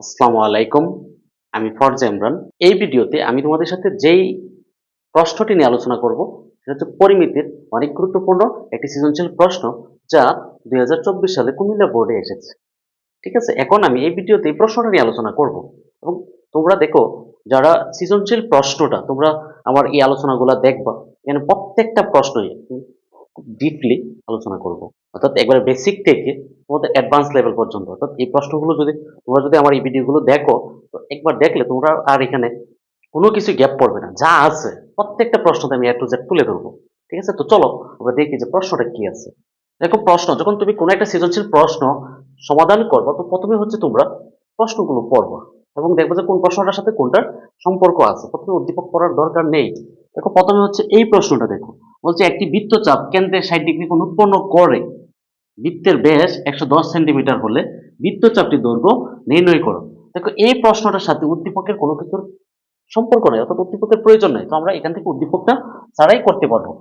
আসসালামু আলাইকুম। আমি ফরজা ইমরান। এই ভিডিওতে আমি তোমাদের সাথে যেই প্রশ্নটি নিয়ে আলোচনা করব সেটা হচ্ছে পরিমিতির অনেক গুরুত্বপূর্ণ একটি সৃজনশীল প্রশ্ন, যা ২০২৪ সালে কুমিল্লা বোর্ডে এসেছে। ঠিক আছে? এখন আমি এই ভিডিওতে এই প্রশ্নটা নিয়ে আলোচনা করব এবং তোমরা দেখো, যারা সৃজনশীল প্রশ্নটা তোমরা আমার এই আলোচনাগুলা দেখবা, এখানে প্রত্যেকটা প্রশ্নই খুব ডিপলি আলোচনা করব। অর্থাৎ একবারে বেসিক থেকে তোমাদের অ্যাডভান্স লেভেল পর্যন্ত। অর্থাৎ এই প্রশ্নগুলো যদি তোমরা আমার এই ভিডিওগুলো দেখো, তো একবার দেখলে তোমরা আর এখানে কোনো কিছু গ্যাপ পড়বে না। যা আছে প্রত্যেকটা প্রশ্নতে আমি A to Z তুলে ধরবো। ঠিক আছে? তো চলো আমরা দেখি যে প্রশ্নটা কি আছে। দেখো, প্রশ্ন যখন তুমি কোনো একটা সৃজনশীল প্রশ্ন সমাধান করবা, তো প্রথমে হচ্ছে তোমরা প্রশ্নগুলো পড়বা এবং দেখবে যে কোন প্রশ্নটার সাথে কোনটার সম্পর্ক আছে। প্রথমে উদ্দীপক পড়ার দরকার নেই। দেখো, প্রথমে হচ্ছে এই প্রশ্নটা দেখো। বলছে একটি বৃত্তচাপ কেন্দ্রে ৬০ ডিগ্রি কোণ উৎপন্ন করে। বৃত্তের ব্যাস ১১০ সেন্টিমিটার হলে বৃত্তচাপটির দৈর্ঘ্য নির্ণয় করো। দেখো, এই প্রশ্নটার সাথে উদ্দীপকের কোনো কিছুর সম্পর্ক নেই, অর্থাৎ উদ্দীপকের প্রয়োজন নেই। তো আমরা এখান থেকে উদ্দীপকটা ছাড়াই করতে পারবো।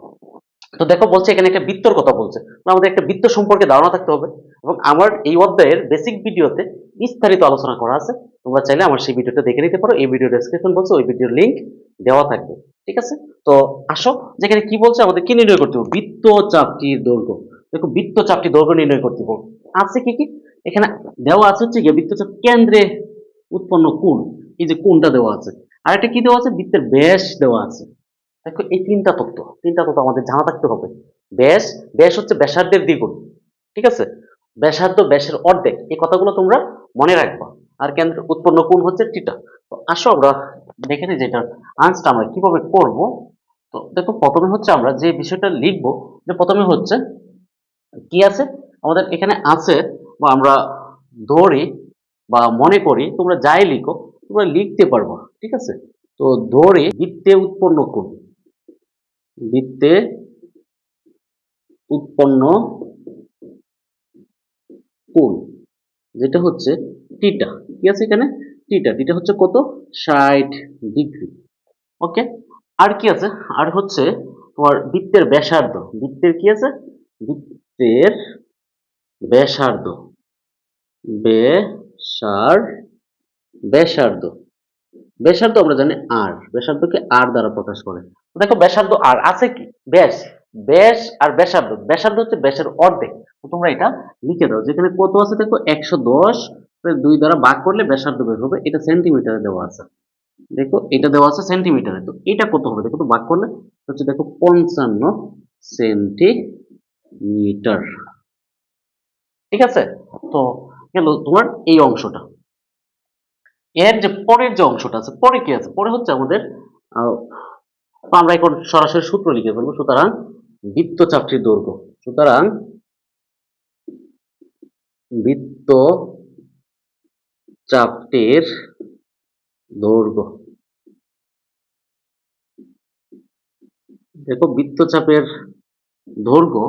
তো দেখো, বলছে এখানে একটা বৃত্তর কথা বলছে। আমাদের একটা বৃত্ত সম্পর্কে ধারণা থাকতে হবে এবং আমার এই অধ্যায়ের বেসিক ভিডিওতে বিস্তারিত আলোচনা করা আছে। তোমরা চাইলে আমার সেই ভিডিওটা দেখে নিতে পারো। এই ভিডিও ডেসক্রিপশন বলছে, ওই ভিডিওর লিংক দেওয়া থাকবে। ঠিক আছে? তো আসো, যেখানে কি বলছে, আমাদের কি নির্ণয় করতে হবে? বৃত্তচাপটির দৈর্ঘ্য। দেখো, বৃত্তচাপটির দৈর্ঘ্য নির্ণয় করতে হবে। আছে কি কি এখানে দেওয়া আছে? হচ্ছে গিয়ে বৃত্তচাপ কেন্দ্রে উৎপন্ন কোণ। এই যে কোণটা দেওয়া আছে। আর একটা কি দেওয়া আছে? বৃত্তের ব্যাস দেওয়া আছে। দেখো, এই তিনটা তথ্য আমাদের জানা থাকতে হবে। ব্যাস, ব্যাস হচ্ছে ব্যাসার্ধের দ্বিগুণ। ঠিক আছে? ব্যাসার্ধ ব্যাসের অর্ধেক। এই কথাগুলো তোমরা মনে রাখবা। আর কেন্দ্রের উৎপন্ন কোণ হচ্ছে থিটা। তো আসো আমরা দেখে নিই যে এটার আনসারটা আমরা কিভাবে করব। তো দেখো, প্রথমে হচ্ছে আমরা যে বিষয়টা লিখবো, যে প্রথমে হচ্ছে কি আছে আমাদের এখানে আছে, বা আমরা ধরি বা মনে করি, তোমরা যাই লিখো তোমরা লিখতে পারবো। ঠিক আছে? তো ধরি বৃত্তে উৎপন্ন কোণ, বৃত্তে উৎপন্ন কোণ যেটা হচ্ছে থিটা। কি আছে এখানে? থিটা হচ্ছে কত? ৬০ ডিগ্রি। ওকে। আর কি আছে? আর হচ্ছে তোমার বৃত্তের ব্যাসার্ধ। বৃত্তের কি আছে? বৃত্তের ব্যাসার্ধ। ব্যাসার ব্যাসার্ধ ব্যাসার্ধ আমরা জানি আর। ব্যাসার্ধকে আর দ্বারা প্রকাশ করে। দেখো, ব্যাসার্ধ আর আছে কি? ব্যাস। ব্যাস আর ব্যাসার্ধ। ব্যাসার্ধ হচ্ছে ব্যাসের অর্ধেক। তো তোমরা এটা লিখে দাও। যেখানে কত আছে দেখো, ১১০ 2 দ্বারা ভাগ করলে ব্যাসার্ধ বের হবে। এটা সেন্টিমিটারে দেওয়া আছে। দেখো, এটা দেওয়া আছে সেন্টিমিটারে। তো এটা কত হবে দেখো, তো ভাগ করলে হচ্ছে দেখো ৫৫ সেন্টিমিটার। ঠিক আছে? তো গেল তোমার এই অংশটা। এর যে পরের যে অংশটা আছে, পরে কি আছে? পরে হচ্ছে আমাদের আহ, তো আমরা এখন সরাসরি সূত্র লিখে ফেলবো। সুতরাং বৃত্তচাপটির দৈর্ঘ্য। সুতরাং বৃত্তচাপটির দৈর্ঘ্য। দেখো, বৃত্তচাপের দৈর্ঘ্য।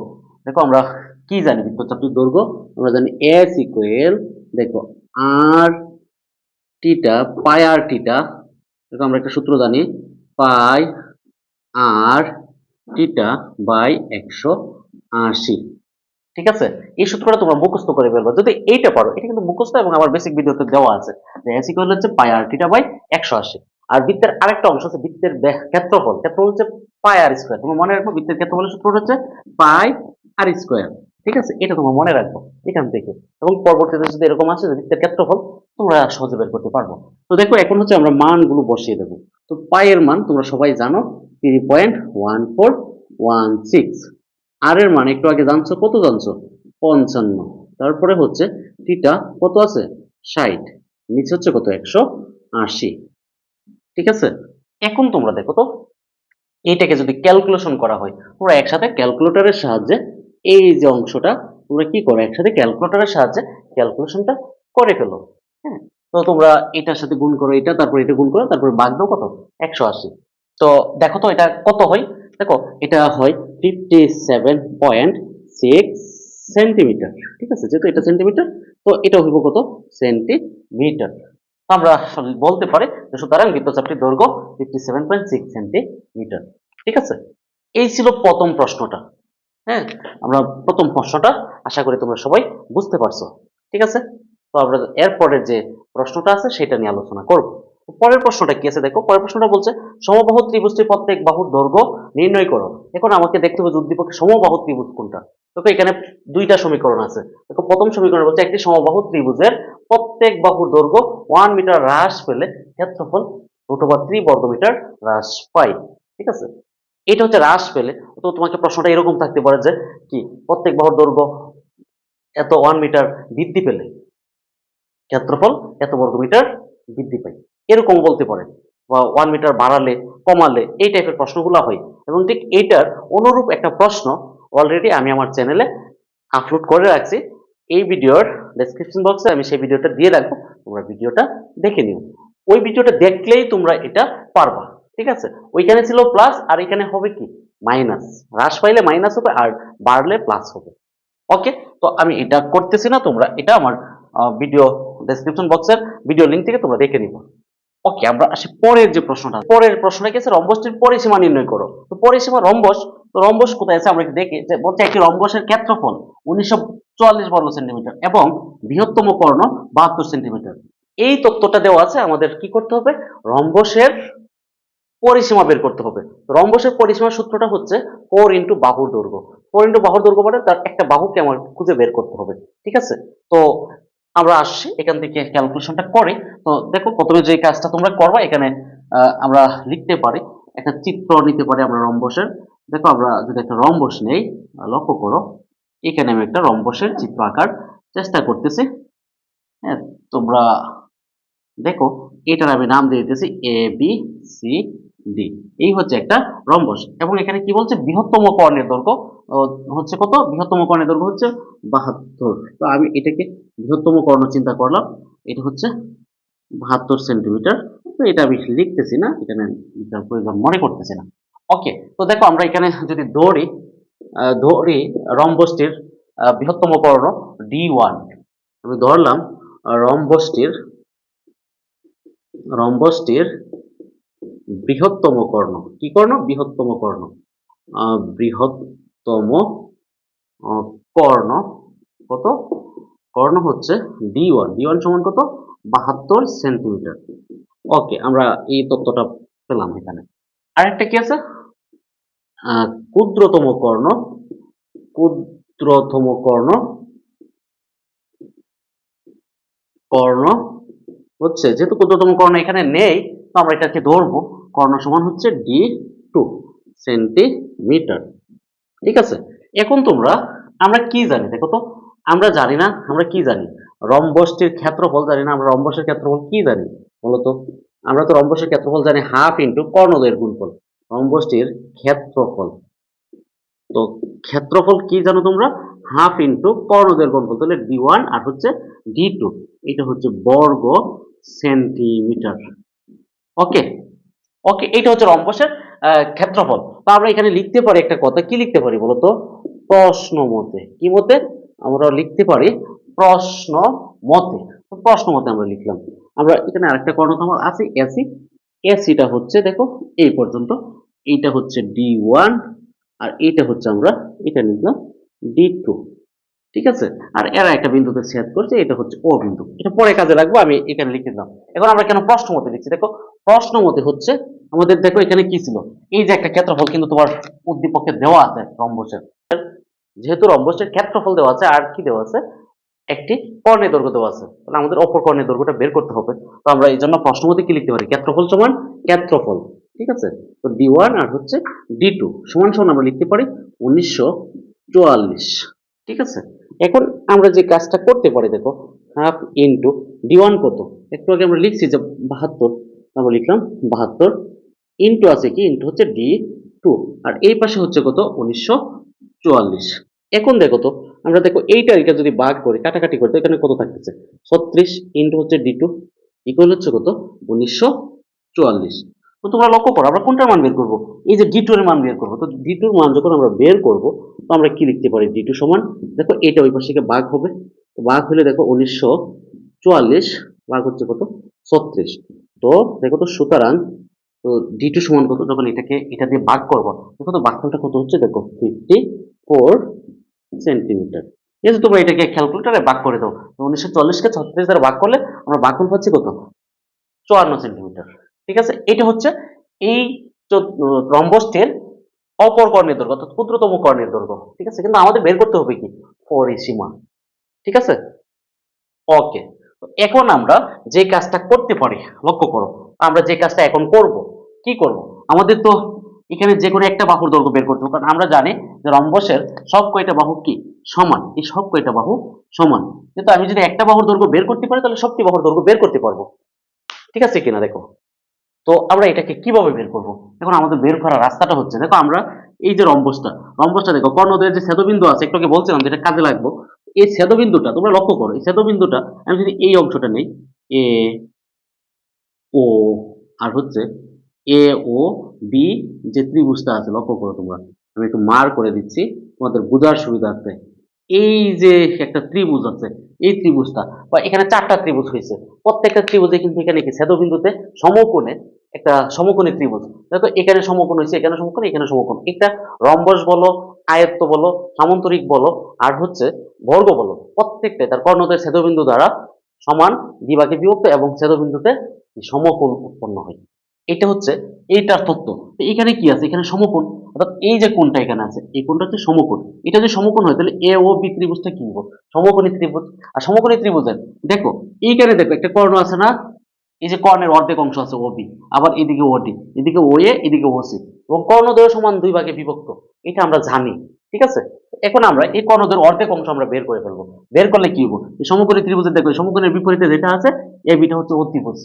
দেখো, আমরা কি জানি? বৃত্তচাপটির দৈর্ঘ্য আমরা জানি এস ইকুয়াল, দেখো, আর টিটা পাই আর টিটা। দেখো, আমরা একটা সূত্র জানি, পাই আর টিটা বাই ১৮০। ঠিক আছে? এই সূত্রটা তোমরা মুখস্থ করে ফেলবা যদি এইটা পারো। এটা কিন্তু মুখস্থ এবং আমার বেসিক ভিডিওতে দেওয়া আছে যে s ইকুয়াল হচ্ছে পাই আর থিটা বাই ১৮০। আর বৃত্তের আরেকটা অংশ আছে, বৃত্তের ক্ষেত্রফল। ক্ষেত্রফল হচ্ছে পাই আর স্কয়ার। তোমরা মনে রাখবে, বৃত্তের ক্ষেত্রফলের সূত্রটা হচ্ছে পাই আর স্কয়ার। ঠিক আছে? এটা তোমরা মনে রাখবো এখান থেকে। এবং পরবর্তীতে যদি এরকম আসে যে বৃত্তের ক্ষেত্রফল, তোমরা সহজে বের করতে পারবো। তো দেখো, এখন হচ্ছে আমরা মানগুলো বসিয়ে দেবো। তো পাই এর মান তোমরা সবাই জানো, 3.1416। আর এর মান একটু আগে জানছো, কত জানছো? ৫৫। তারপরে হচ্ছে থিটা কত আছে? ৬০। নিচে হচ্ছে কত? ১৮০। ঠিক আছে? এখন তোমরা দেখো তো, এইটাকে যদি ক্যালকুলেশন করা হয়, তোমরা একসাথে ক্যালকুলেটরের সাহায্যে এই যে অংশটা তোমরা কি করো? একসাথে ক্যালকুলেটরের সাহায্যে ক্যালকুলেশনটা করে ফেলো। হ্যাঁ? তো তোমরা এটার সাথে গুণ করো এটা, তারপর এটা গুণ করো, তারপর ভাগ দাও কত? ১৮০। তো দেখো তো এটা কত হয়? দেখো, এটা হয় 57.6 সেন্টিমিটার। ঠিক আছে? যেহেতু এটা সেন্টিমিটার, তো এটা হইব কত? সেন্টিমিটার। তো আমরা বলতে পারি যে সুতরাং বৃত্তচাপটির দৈর্ঘ্য 57.6 সেন্টিমিটার। ঠিক আছে? এই ছিল প্রথম প্রশ্নটা। হ্যাঁ? আমরা প্রথম প্রশ্নটা আশা করি তোমরা সবাই বুঝতে পারছো। ঠিক আছে? তো আমরা এরপরের যে প্রশ্নটা আছে সেটা নিয়ে আলোচনা করব। পরের প্রশ্নটা কি আছে দেখো, পরের প্রশ্নটা বলছে সমবাহু ত্রিভুজটির প্রত্যেক বাহুর দৈর্ঘ্য নির্ণয় করো। এখন আমাকে দেখতে হবে উদ্দীপকে সমবাহু ত্রিভুজ কোনটা। দেখো এখানে দুইটা সমীকরণ আছে। দেখো প্রথম সমীকরণ বলছে একটি সমবাহু ত্রিভুজের প্রত্যেক বাহুর দৈর্ঘ্য 1 মিটার হ্রাস পেলে ক্ষেত্রফল √3 বর্গমিটার হ্রাস পায়। ঠিক আছে, এটা হচ্ছে হ্রাস পেলে। তো তোমাকে প্রশ্নটা এরকম থাকতে পারে যে কি প্রত্যেক বাহুর দৈর্ঘ্য এত 1 মিটার বৃদ্ধি পেলে ক্ষেত্রফল এত বর্গমিটার বৃদ্ধি পায়, এরকম বলতে পারে, বা 1 মিটার বাড়ালে কমালে এই টাইপের প্রশ্নগুলো হয়। এবং ঠিক এইটার অনুরূপ একটা প্রশ্ন অলরেডি আমি আমার চ্যানেলে আপলোড করে রাখছি। এই ভিডিওর ডেসক্রিপশন বক্সে আমি সেই ভিডিওটা দিয়ে রাখবো, তোমরা ভিডিওটা দেখে নিও। ওই ভিডিওটা দেখলেই তোমরা এটা পারবা। ঠিক আছে, ওইখানে ছিল প্লাস আর এখানে হবে কি মাইনাস, হ্রাস পাইলে মাইনাস হবে আর বাড়লে প্লাস হবে। ওকে, তো আমি এটা করতেছি না, তোমরা এটা আমার ভিডিও ডেসক্রিপশন বক্সের ভিডিও লিংক থেকে তোমরা দেখে নিবা। ওকে, আমরা আসি পরের যে প্রশ্নটা। পরের প্রশ্নটা কি আছে, রম্বসটির পরিসীমা নির্ণয় করো। তো পরিসীমা রম্বস, তো রম্বস কোথায় আছে আমরা দেখি যে বলছে একটি রম্বসের ক্ষেত্রফল 1944 বর্গ সেন্টিমিটার এবং বৃহত্তম কর্ণ 72 সেন্টিমিটার। এই তথ্যটা দেওয়া আছে, আমাদের কি করতে হবে, রম্বসের পরিসীমা বের করতে হবে। রম্বসের পরিসীমার সূত্রটা হচ্ছে 4 ইন্টু বাহুর দৈর্ঘ্য। 4 ইন্টু বাহুর দৈর্ঘ্য মানে তার একটা বাহুকে আমার খুঁজে বের করতে হবে। ঠিক আছে, তো আমরা আসছি এখান থেকে ক্যালকুলেশনটা করে। তো দেখো প্রথমে যে কাজটা তোমরা করবা, এখানে আমরা লিখতে পারি, একটা চিত্র নিতে পারি আমরা রম্বসের। দেখো আমরা যদি একটা রম্বস নেই, লক্ষ্য করো এখানে আমি একটা রম্বসের চিত্র আঁকার চেষ্টা করতেছি। হ্যাঁ, তোমরা দেখো এটার আমি নাম দিয়ে দিতেছি এ বি সি ডি। এই হচ্ছে একটা রম্বস এবং এখানে কি বলছে বৃহত্তম কর্ণের দৈর্ঘ্য হচ্ছে কত, বৃহত্তম কর্ণের দৈর্ঘ্য হচ্ছে 72। তো আমি এটাকে বৃহত্তম কর্ণ চিন্তা করলাম, এটা হচ্ছে 72 সেন্টিমিটার। তো এটা আমি লিখতেছি না, এখানে লিখার প্রয়োজন মনে করতেছি না। ওকে, তো দেখো আমরা এখানে যদি ধরি রম্বসটির বৃহত্তম কর্ণ D1, আমি ধরলাম রম্বসটির রম্বসটির বৃহত্তম কর্ণ, কি কর্ণ, বৃহত্তম কর্ণ, বৃহত্তম কর্ণ কত, কর্ণ হচ্ছে D1, D1 সমান কত 72 সেন্টিমিটার। ওকে, আমরা এই তথ্যটা পেলাম। এখানে আরেকটা কি আছে, ক্ষুদ্রতম কর্ণ, ক্ষুদ্রতম কর্ণ কর্ণ হচ্ছে, যেহেতু ক্ষুদ্রতম কর্ণ এখানে নেই, তো আমরা এটাকে ধরবো কর্ণ সমান হচ্ছে D2 সেন্টিমিটার। ঠিক আছে, এখন তোমরা, আমরা কি জানি দেখো তো, আমরা জানি না, আমরা কি জানি, রম্বসটির ক্ষেত্রফল জানি না। আমরা রম্বসের ক্ষেত্রফল কি জানি বলতো, আমরা তো রম্বসের ক্ষেত্রফল জানি হাফ ইন্টু কর্ণদ্বয়ের গুণফল। রম্বসটির ক্ষেত্রফল, তো ক্ষেত্রফল কি জানো তোমরা, হাফ ইন্টু কর্ণদ্বয়ের গুণফল, তাহলে D1 আর হচ্ছে D2, এটা হচ্ছে বর্গ সেন্টিমিটার। ওকে, ওকে, এটা হচ্ছে রম্বসের ক্ষেত্রফল। তো আমরা এখানে লিখতে পারি একটা কথা, কি লিখতে পারি বলতো, প্রশ্ন মতে, কি মতে আমরা লিখতে পারি, প্রশ্ন মতে। প্রশ্ন মতে আমরা লিখলাম। আমরা এখানে আরেকটা কর্ণ আমার আছে এসি, এসিটা হচ্ছে দেখো এই পর্যন্ত, এইটা হচ্ছে D1 আর এইটা হচ্ছে আমরা এটা লিখলাম D2। ঠিক আছে, আর এরা একটা বিন্দুতে ছেদ করছে, এটা হচ্ছে ও বিন্দু, এটা পরে কাজে লাগবে, আমি এখানে লিখে দিলাম। এখন আমরা কেন প্রশ্ন মতে লিখছি দেখো, প্রশ্ন মতে হচ্ছে আমাদের, দেখো এখানে কি ছিল, এই যে একটা ক্ষেত্রফল কিন্তু তোমার উদ্দীপকে দেওয়া আছে রম্বসের, যেহেতু রম্বসের ক্ষেত্রফল দেওয়া আছে আর কি দেওয়া আছে, একটি কর্ণের দৈর্ঘ্য দেওয়া আছে, তাহলে আমাদের অপর কর্ণের দৈর্ঘ্যটা বের করতে হবে। তো আমরা এই জন্য প্রশ্ন মতে কি লিখতে পারি, ক্ষেত্রফল সমান ক্ষেত্রফল। ঠিক আছে, তো D1 আর হচ্ছে D2 সমান সমান আমরা লিখতে পারি 1944। ঠিক আছে, এখন আমরা যে কাজটা করতে পারি দেখো, হাফ ইন্টু D1 কত, একটু আগে আমরা লিখছি যে 72, আমরা লিখলাম 72 ইন্টু আছে কি, ইন্টু হচ্ছে D2 আর এই পাশে হচ্ছে কত 1944। এখন দেখো তো, আমরা দেখো এইটা এটা যদি ভাগ করি, কাটাকাটি করি, তো এখানে কত থাকতেছে 36 ইন্টু হচ্ছে D2 ইকুয়াল হচ্ছে কত 1944। তো তোমরা লক্ষ্য করো আমরা কোনটার মান বের করবো, এই যে D2 এর মান বের করবো। তো D2 এর মান যখন আমরা বের করবো, তো আমরা কি লিখতে পারি, D2 সমান, দেখো এটা ওই পাশে গিয়ে ভাগ হবে, তো ভাগ হলে দেখো 1944 ভাগ হচ্ছে কত 36। তো দেখো তো সুতরাং, তো D2 সমান কত, যখন এটাকে এটা দিয়ে ভাগ করবো, দেখো তো ভাগফলটা কত হচ্ছে, দেখো 54 সেন্টিমিটার। এই যে তোমরা এটাকে ক্যালকুলেটরে ভাগ করে দাও, 1940 কে 36 দ্বারা ভাগ করলে আমরা ভাগফল পাচ্ছি কত, 54 সেন্টিমিটার। ঠিক আছে, এটা হচ্ছে এই রম্বসটির অপর কর্ণের দৈর্ঘ্য অর্থাৎ ক্ষুদ্রতম কর্ণের দৈর্ঘ্য। ঠিক আছে, কিন্তু আমাদের বের করতে হবে কি, পরিসীমা। ঠিক আছে, ওকে। এখন আমরা যে কাজটা করতে পারি, লক্ষ্য করো, আমরা যে কাজটা এখন করব, কি করব, আমাদের তো এখানে যে কোনো একটা বাহুর দৈর্ঘ্য বের করতে হবে, কারণ আমরা জানি যে রম্বসের সব কয়টা বাহু কি সমান, এই সব কয়টা বাহু সমান। কিন্তু আমি যদি একটা বাহুর দৈর্ঘ্য বের করতে পারি তাহলে সবটি বাহুর দৈর্ঘ্য বের করতে পারবো। ঠিক আছে কিনা দেখো, তো আমরা এটাকে কিভাবে বের করব, এখন আমাদের বের করার রাস্তাটা হচ্ছে, দেখো আমরা এই যে রম্বসটা দেখো, কর্ণদ্বয়ের যে ছেদবিন্দু আছে, একটু আগে বলছিলাম যেটা কাজে লাগবে, এই ছেদবিন্দুটা তোমরা লক্ষ্য করো, এই ছেদবিন্দুটা আমি যদি এই অংশটা নেই, এ ও আর হচ্ছে এ ও বি, যে ত্রিভুজটা আছে লক্ষ্য করো তোমরা, আমি একটু মার করে দিচ্ছি তোমাদের বোঝার সুবিধার্থে। এই যে একটা ত্রিভুজ আছে, এই ত্রিভুজটা বা এখানে চারটা ত্রিভুজ হয়েছে, প্রত্যেকটা ত্রিভুজে কিন্তু এখানে কি ছেদবিন্দুতে সমকোণে একটা সমকোণী ত্রিভুজ, দেখো এখানে সমকোণ হয়েছে, এখানে সমকোণ, এখানে সমকোণ, একটা রম্বস বলো, আয়ত্ত বলো, সামান্তরিক বলো আর হচ্ছে বর্গ বলো, প্রত্যেকটা তার কর্ণদ্বয়ের ছেদবিন্দু দ্বারা সমান দ্বিভাগে বিভক্ত এবং ছেদবিন্দুতে সমকোণ উৎপন্ন হয়। এটা হচ্ছে এইটার তত্ত্ব। তো এখানে কি আছে, এখানে সমকোণ, অর্থাৎ এই যে কোণটা এখানে আছে, এই কোণটা হচ্ছে সমকোণ। এটা যদি সমকোণ হয় তাহলে এ ও বি ত্রিভুজটা কি হবে, সমকোণী ত্রিভুজ। আর সমকোণী ত্রিভুজের দেখো এইখানে দেখো একটা কর্ণ আছে না, এই যে কর্ণের অর্ধেক অংশ আছে ওবি, আবার এদিকে ওডি, এদিকে ও এ, এদিকে ওসি, এবং কর্ণদ্বয় সমান দুই ভাগে বিভক্ত, এটা আমরা জানি। ঠিক আছে, এখন আমরা এই কর্ণদ্বয়ের অর্ধেক অংশ আমরা বের করে ফেলবো। বের করলে কি হবে, এই সমকোণী ত্রিভুজের দেখো সমকোণের বিপরীতে যেটা আছে এ বিটা হচ্ছে অতিভুজ।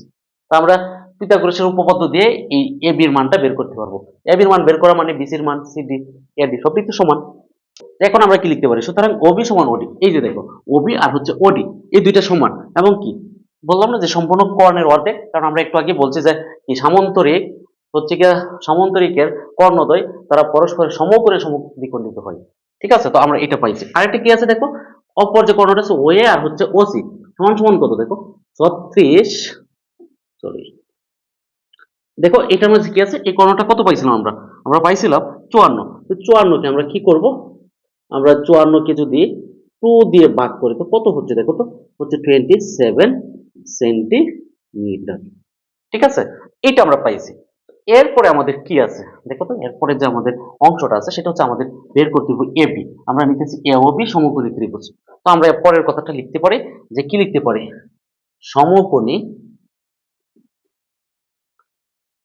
তো আমরা পিথাগোরাসের উপপাদ্য দিয়ে এই এ বির মানটা বের করতে পারবো। এ বির মান বের করা মানে বিসির মান সিডি এ ডি সবই তো সমান। এখন আমরা কি লিখতে পারি, সুতরাং ওবি সমান ওডি, এই যে দেখো ওবি আর হচ্ছে ওডি এই দুইটা সমান, এবং কি বললাম না যে সম্পূর্ণ কর্ণের অর্ধেক, কারণ আমরা একটু আগে বলছি যে কি সামান্তরিক হচ্ছে কি, সামান্তরিকের কর্ণদ্বয় তারা পরস্পরের সমকোণে সমদ্বিখণ্ডিত হয়। ঠিক আছে, তো আমরা এটা পাইছি। আরেকটা কি আছে দেখো, অপর যে কর্ণটা আছে ওএ আর হচ্ছে ওসি সমান সমান কত দেখো 36, সরি দেখো এটার মধ্যে কি আছে, এই কর্ণটা কত পাইছিলাম আমরা, আমরা পাইছিলাম 54। তো 54 কে আমরা কি করব, আমরা 54 কে যদি 2 দিয়ে ভাগ করি তো কত হচ্ছে দেখো, তো হচ্ছে 27 সেন্টিমিটার। ঠিক আছে, এটা আমরা পাইছি। এরপরে আমাদের কি আছে দেখো তো, এরপরে যে আমাদের অংশটা আছে সেটা হচ্ছে আমাদের বের করতে হবে এবি, আমরা নিতেছি এ ও বি সমকোণী ত্রিভুজ। তো আমরা পরের কথাটা লিখতে পারি, যে কি লিখতে পারি, সমকোণী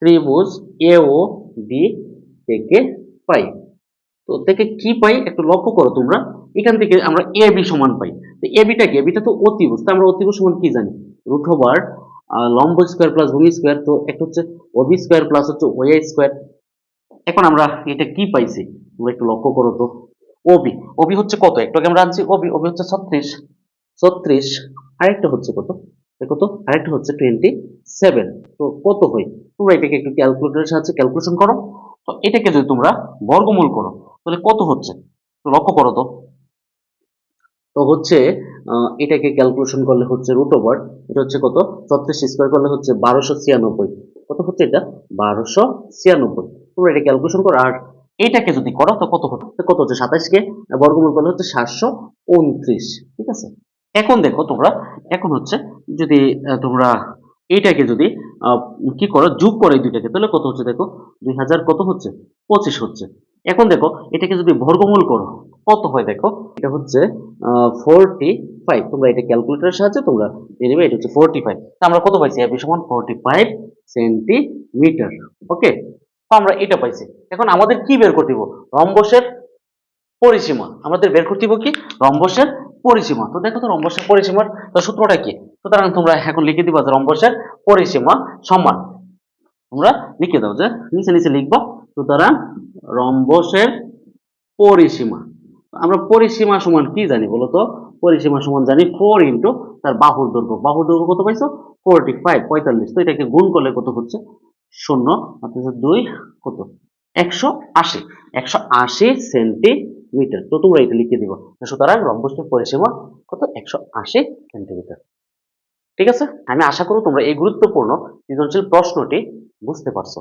ত্রিভুজ এ ও বি থেকে পাই। তো থেকে কি পাই একটু লক্ষ্য করো তোমরা, এখান থেকে আমরা এ বি সমান পাই। তো এ বিটা কি, এবিটা তো অতিভুজ, তো আমরা অতিভুজ সমান কি জানি, রুট ওভার লম্ব স্কয়ার প্লাস ভূমি স্কয়ার, তো একটা হচ্ছে ওবি স্কয়ার প্লাস হচ্ছে ওএ স্কয়ার। এখন আমরা এটা কি পাইছি তোমরা একটু লক্ষ্য করো তো, ওবি, ওবি হচ্ছে কত, একটু আগে আমরা আনছি ওবি, ওবি হচ্ছে 36, 36, আরেকটা হচ্ছে কত দেখো তো, আরেকটা হচ্ছে 27, তো কত হয়, তোমরা এটাকে একটু ক্যালকুলেটরের সাহায্যে ক্যালকুলেশন করো। তো এটাকে যদি তোমরা বর্গমূল করো তাহলে কত হচ্ছে, তো লক্ষ্য করো তো, তো হচ্ছে এটাকে ক্যালকুলেশন করলে হচ্ছে রুট ওভার, এটা হচ্ছে কত 36 স্কয়ার করলে হচ্ছে 1296, কত হচ্ছে এটা 1296, তোমরা এটা ক্যালকুলেশন করো। আর এটাকে যদি করো তো কত হতো, তো কত হচ্ছে 27 কে বর্গমূল করলে হচ্ছে 729। ঠিক আছে, এখন দেখো তোমরা, এখন হচ্ছে যদি তোমরা এইটাকে যদি আহ, কি করো যোগ করো এই দুইটাকে তাহলে কত হচ্ছে দেখো, 2000 কত হচ্ছে 25 হচ্ছে। এখন দেখো এটাকে যদি বর্গমূল করো কত হয় দেখো, এটা হচ্ছে 45, তোমরা এটা ক্যালকুলেটরের সাহায্যে তোমরা দিয়ে নেবে, এটা হচ্ছে 45। তো আমরা কত পাইছি, এবি সমান 45 সেন্টিমিটার। ওকে, তো আমরা এটা পাইছি। এখন আমাদের কি বের করতে হবে, রম্বসের পরিসীমা আমাদের বের করতে হবে, কি রম্বসের পরিসীমা। তো দেখো তো রম্বসের পরিসীমার তো সূত্রটা কি, সুতরাং তোমরা এখন লিখে দিবা যে রম্বসের পরিসীমা সমান, তোমরা লিখে দাও যে নিচে নিচে লিখবা, সুতরাং রম্বসের পরিসীমা, আমরা পরিসীমা সমান কি জানি বলো তো, পরিসীমা সমান জানি 4 ইন্টু তার বাহুর দৈর্ঘ্য, বাহুর দৈর্ঘ্য কত পাইছো 45, 45, তো এটাকে গুণ করলে কত হচ্ছে 0 অর্থাৎ 2 কত 180, 180 সেন্টিমিটার। তো তোমরা এটা লিখে দিবা, সুতরাং রম্বসের পরিসীমা কত 180 সেন্টিমিটার। ঠিক আছে, আমি আশা করি তোমরা এই গুরুত্বপূর্ণ সৃজনশীল প্রশ্নটি বুঝতে পারছো।